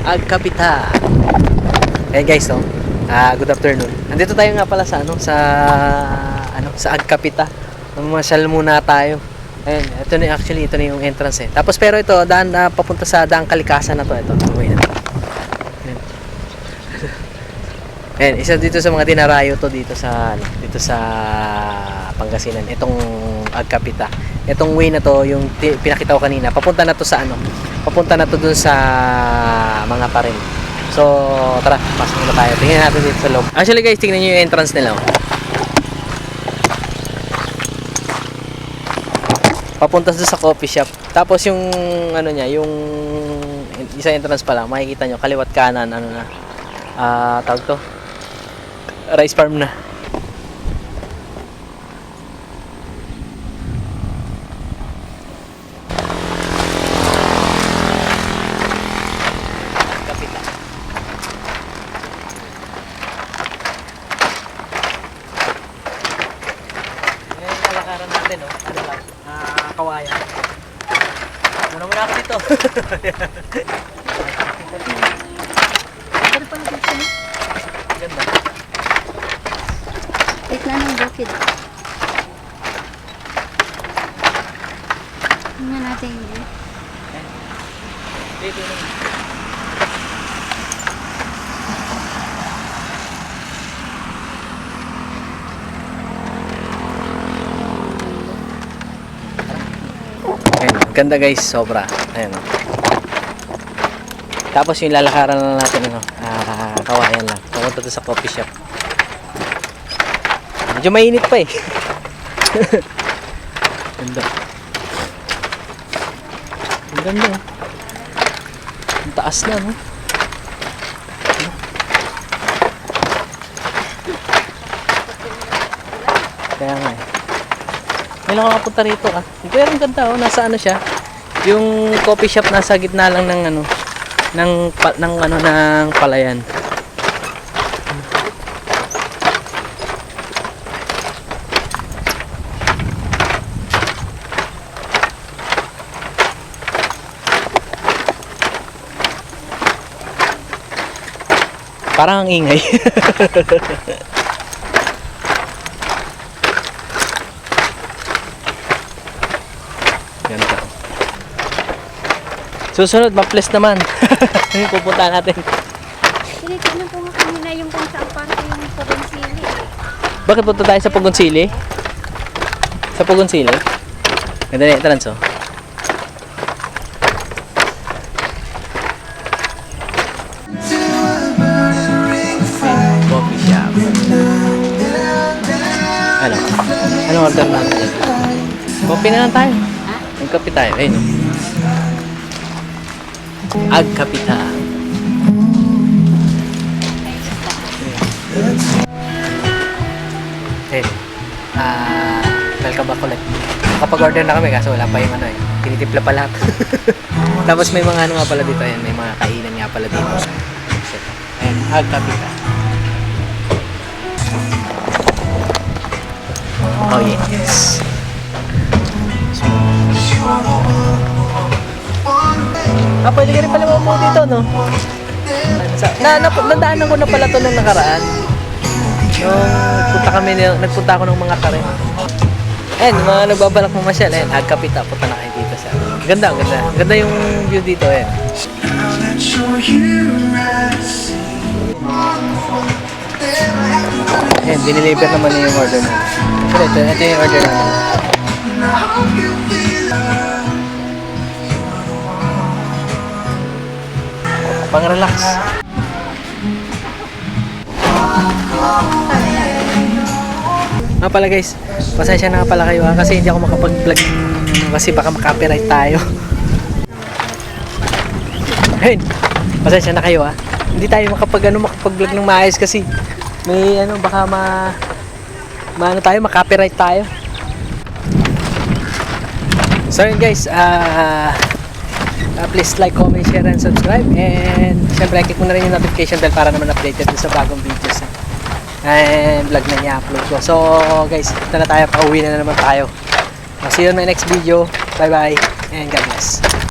Agkapita. Hey guys, no? Good afternoon. Nandito tayo nga pala sa sa Agkapita. Mamasyal muna tayo. Ayun, ito na yung entrance eh. Tapos pero ito daan papunta sa Daang Kalikasan na to. Ito. Ayun. Ayun, isa dito sa mga dinarayo to dito sa Pangasinan. Itong Agkapita. Itong way na to, yung pinakita ko kanina, papunta na to sa papunta na to dun sa mga parin. So, tara, pasok na tayo. Tingnan natin dito sa loob. Actually guys, tingnan niyo yung entrance nila. Oh. Papunta doon sa coffee shop. Tapos yung yung isang entrance pa lang, makikita nyo kaliwat kanan tawag to rice farm na. Kalakaran natin, no? Kawayan. Muna ako dito. Ganda. Gitna ng bukid. Tingnan natin yun. Dito na. Ayan, ganda guys, sobra. Ayan o. Tapos yung lalakaran na natin kawayan lang. Pumunta to sa coffee shop. Medyo mainit pa eh. Ganda. Ang ganda oh. Ang taas na no. Kaya nga eh. May lang makapunta rito Pero ang ganda oh, nasa siya. Yung coffee shop nasa gitna lang ng ng palayan. Parang ang ingay. Ganda. Susunod, ma-place naman. Pupunta natin. Tinitignan ko nga kanina yung kung saan parang yung Pugonsili. Bakit punta tayo sa Pugonsili? Sa Pugonsili? Ganda na yung entrance oh. Coffee shop. Anong order natin? Coffee na lang tayo. May coffee tayo. Ayun. Agkapita. Hey. Welcome back ulit. Nakapag-order na kami kaso wala pa yung tinitipla pa lahat. Tapos may mga nga pala dito. Ayan, may mga kainan nga pala dito. Ayan, Agkapita. Oh yes. Pwede ka rin pala mo dito, no? Nadaanan ko na pala to nung nakaraan. Nagpunta ako ng mga tarin. Ayan, mga nagbabalak mamasyal. Ayan, Agkapita. Punta na kayo dito sa. Ganda, ganda. Ganda yung view dito, ayan. Ayan, diniliver naman yung order na. Ito yung order na. Pang-relax. Pala guys, pasensya na pala kayo kasi hindi ako makapag-vlog kasi baka makapiright tayo. Ayun, pasensya na kayo hindi tayo makapag-vlog ng maayos kasi may baka makapiright tayo. So yun guys, please like, comment, share, and subscribe. And syempre, click mo na rin yung notification bell para naman updated sa bagong videos and vlog na niya-upload ko. So guys, ito na tayo. Pauwi na naman tayo. See you in my next video. Bye bye and God bless.